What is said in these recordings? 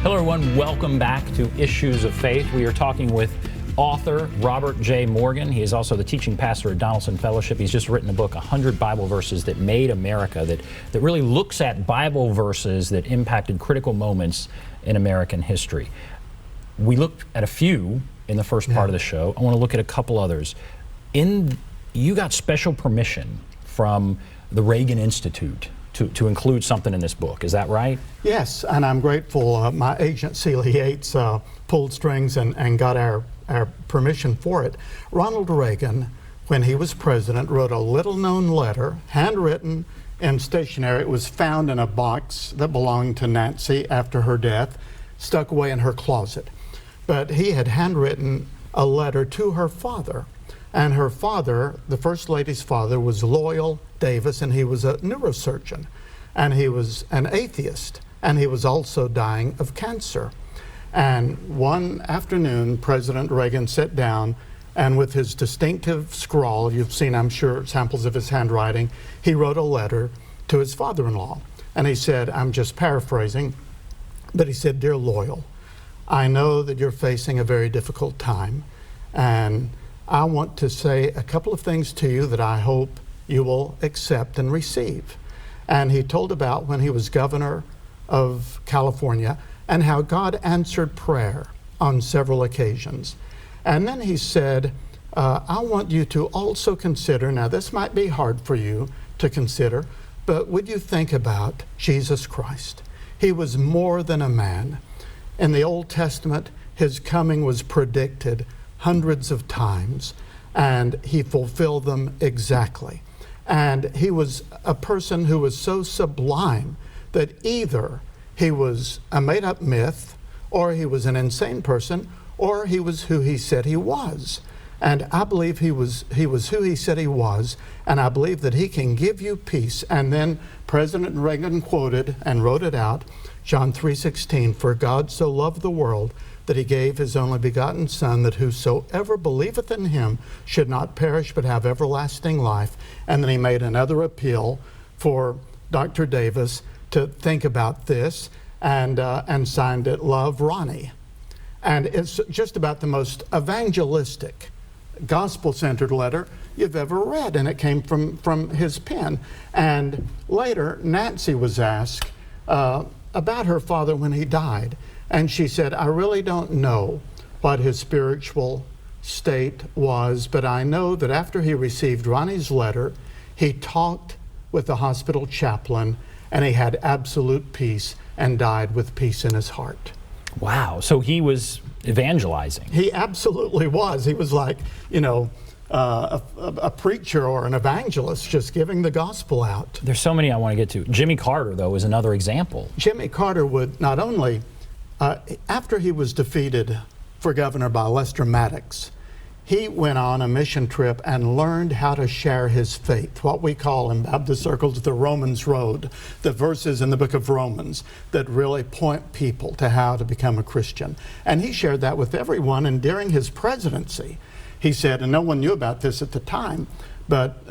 Hello everyone, welcome back to Issues of Faith. We are talking with author Robert J. Morgan. He is also the teaching pastor at Donelson Fellowship. He's just written a book, 100 Bible Verses That Made America, that really looks at Bible verses that impacted critical moments in American history. We looked at a few in the first part of the show. I want to look at a couple others. You got special permission from the Reagan Institute to include something in this book. Is that right? Yes, and I'm grateful. My agent, Celia Yates, pulled strings and got our permission for it. Ronald Reagan, when he was president, wrote a little-known letter, handwritten and stationery. It was found in a box that belonged to Nancy after her death, stuck away in her closet. But he had handwritten a letter to her father. And her father, the First Lady's father, was Loyal Davis, and he was a neurosurgeon. And he was an atheist. And he was also dying of cancer. And one afternoon, President Reagan sat down, and with his distinctive scrawl, you've seen, I'm sure, samples of his handwriting, he wrote a letter to his father-in-law. And he said, I'm just paraphrasing, but he said, "Dear Loyal, I know that you're facing a very difficult time, and I want to say a couple of things to you that I hope you will accept and receive." And he told about when he was governor of California and how God answered prayer on several occasions. And then he said, I want you to also consider, now this might be hard for you to consider, but would you think about Jesus Christ? He was more than a man. In the Old Testament, his coming was predicted hundreds of times, and he fulfilled them exactly. And he was a person who was so sublime that either he was a made-up myth, or he was an insane person, or he was who he said he was. And I believe he was who he said he was, and I believe that he can give you peace. And then President Reagan quoted and wrote it out, John 3:16, "For God so loved the world that he gave his only begotten Son, that whosoever believeth in him should not perish but have everlasting life." And then he made another appeal for Dr. Davis to think about this, and signed it, "Love, Ronnie." And it's just about the most evangelistic, gospel-centered letter you've ever read, and it came from his pen. And later, Nancy was asked about her father when he died. And she said, "I really don't know what his spiritual state was, but I know that after he received Ronnie's letter, he talked with the hospital chaplain, and he had absolute peace and died with peace in his heart." Wow, so he was evangelizing. He absolutely was. He was like, a preacher or an evangelist, just giving the gospel out. There's so many I want to get to. Jimmy Carter, though, is another example. Jimmy Carter would not only, after he was defeated for governor by Lester Maddox, he went on a mission trip and learned how to share his faith, what we call in Baptist circles the Romans Road, the verses in the book of Romans that really point people to how to become a Christian. And he shared that with everyone, and during his presidency, he said, and no one knew about this at the time, but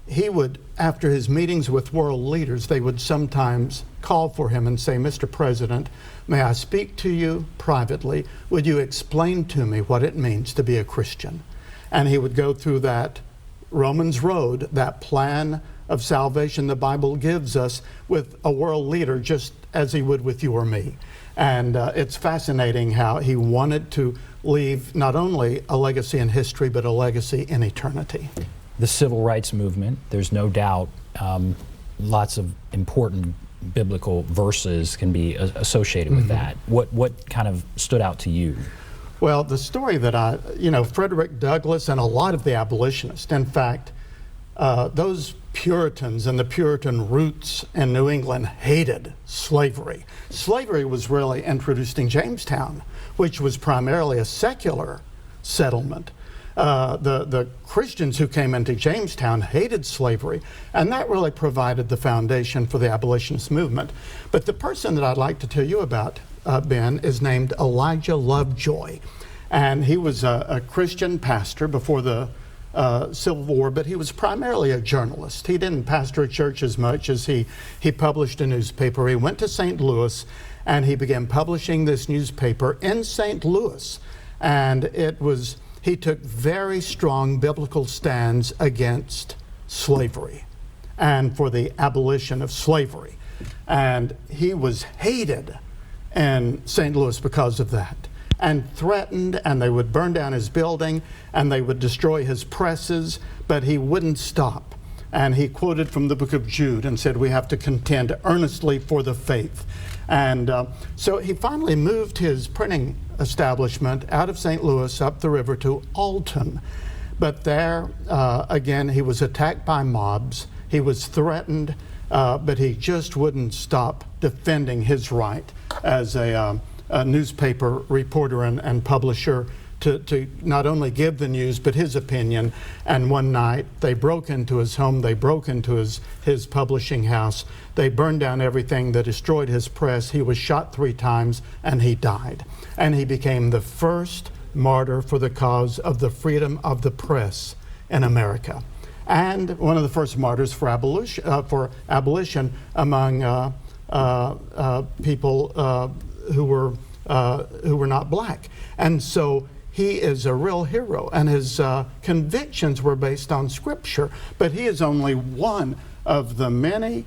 he would, after his meetings with world leaders, they would sometimes call for him and say, "Mr. President, may I speak to you privately? Would you explain to me what it means to be a Christian?" And he would go through that Romans Road, that plan of salvation the Bible gives us, with a world leader, just as he would with you or me. And it's fascinating how he wanted to leave not only a legacy in history, but a legacy in eternity. The civil rights movement, there's no doubt lots of important biblical verses can be associated with that. What kind of stood out to you? Well, the story that Frederick Douglass and a lot of the abolitionists, in fact, those Puritans and the Puritan roots in New England hated slavery. Slavery was really introduced in Jamestown, which was primarily a secular settlement. The Christians who came into Jamestown hated slavery, and that really provided the foundation for the abolitionist movement. But the person that I'd like to tell you about, Ben, is named Elijah Lovejoy. And he was a Christian pastor before the Civil War, but he was primarily a journalist. He didn't pastor a church as much as he published a newspaper. He went to St. Louis, and he began publishing this newspaper in St. Louis. And he took very strong biblical stands against slavery and for the abolition of slavery. And he was hated in St. Louis because of that, and threatened, and they would burn down his building and they would destroy his presses, but he wouldn't stop. And he quoted from the book of Jude and said, we have to contend earnestly for the faith. And so he finally moved his printing establishment out of St. Louis up the river to Alton. But there, again, he was attacked by mobs. He was threatened, but he just wouldn't stop defending his right as a newspaper reporter and publisher to not only give the news, but his opinion. And one night, they broke into his home, they broke into his publishing house, they burned down everything, they destroyed his press. He was shot 3 times, and he died. And he became the first martyr for the cause of the freedom of the press in America, and one of the first martyrs for abolition among people who were not black. And so he is a real hero, and his convictions were based on Scripture. But he is only one of the many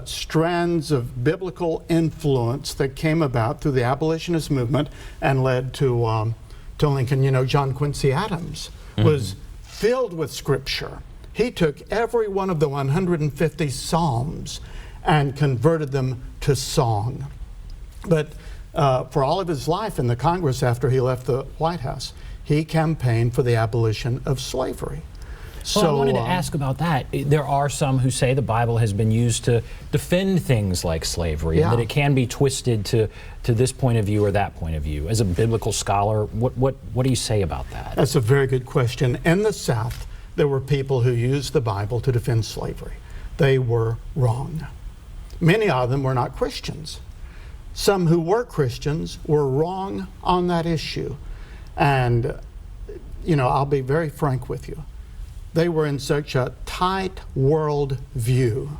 strands of biblical influence that came about through the abolitionist movement and led to Lincoln. You know, John Quincy Adams was filled with Scripture. He took every one of the 150 Psalms and converted them to song. But for all of his life in the Congress after he left the White House, he campaigned for the abolition of slavery. Well, I wanted to ask about that. There are some who say the Bible has been used to defend things like slavery, and that it can be twisted to this point of view or that point of view. As a biblical scholar, what do you say about that? That's a very good question. In the South, there were people who used the Bible to defend slavery. They were wrong. Many of them were not Christians. Some who were Christians were wrong on that issue. And, you know, I'll be very frank with you. They were in such a tight world view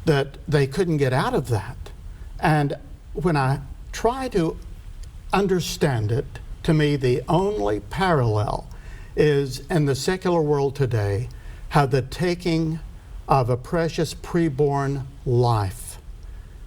that they couldn't get out of that. And when I try to understand it, to me, the only parallel is in the secular world today, how the taking of a precious preborn life,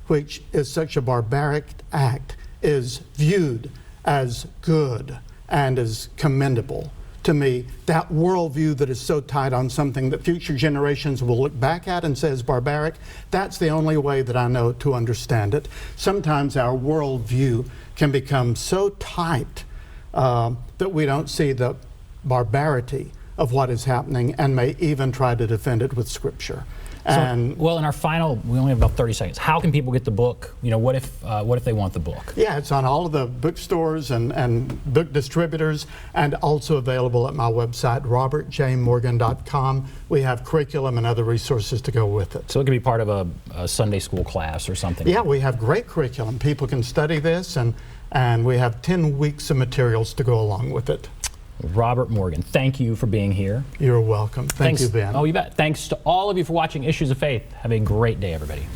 which is such a barbaric act, is viewed as good and as commendable. To me, that worldview that is so tight on something that future generations will look back at and say is barbaric, that's the only way that I know to understand it. Sometimes our worldview can become so tight that we don't see the barbarity of what is happening and may even try to defend it with Scripture. And well, in our final, we only have about 30 seconds. How can people get the book? You know, what if they want the book? Yeah, it's on all of the bookstores and book distributors, and also available at my website, robertjmorgan.com. We have curriculum and other resources to go with it. So it could be part of a Sunday school class or something. Yeah, we have great curriculum. People can study this, and we have 10 weeks of materials to go along with it. Robert Morgan, thank you for being here. You're welcome. Thank you, Ben. Oh, you bet. Thanks to all of you for watching Issues of Faith. Have a great day, everybody.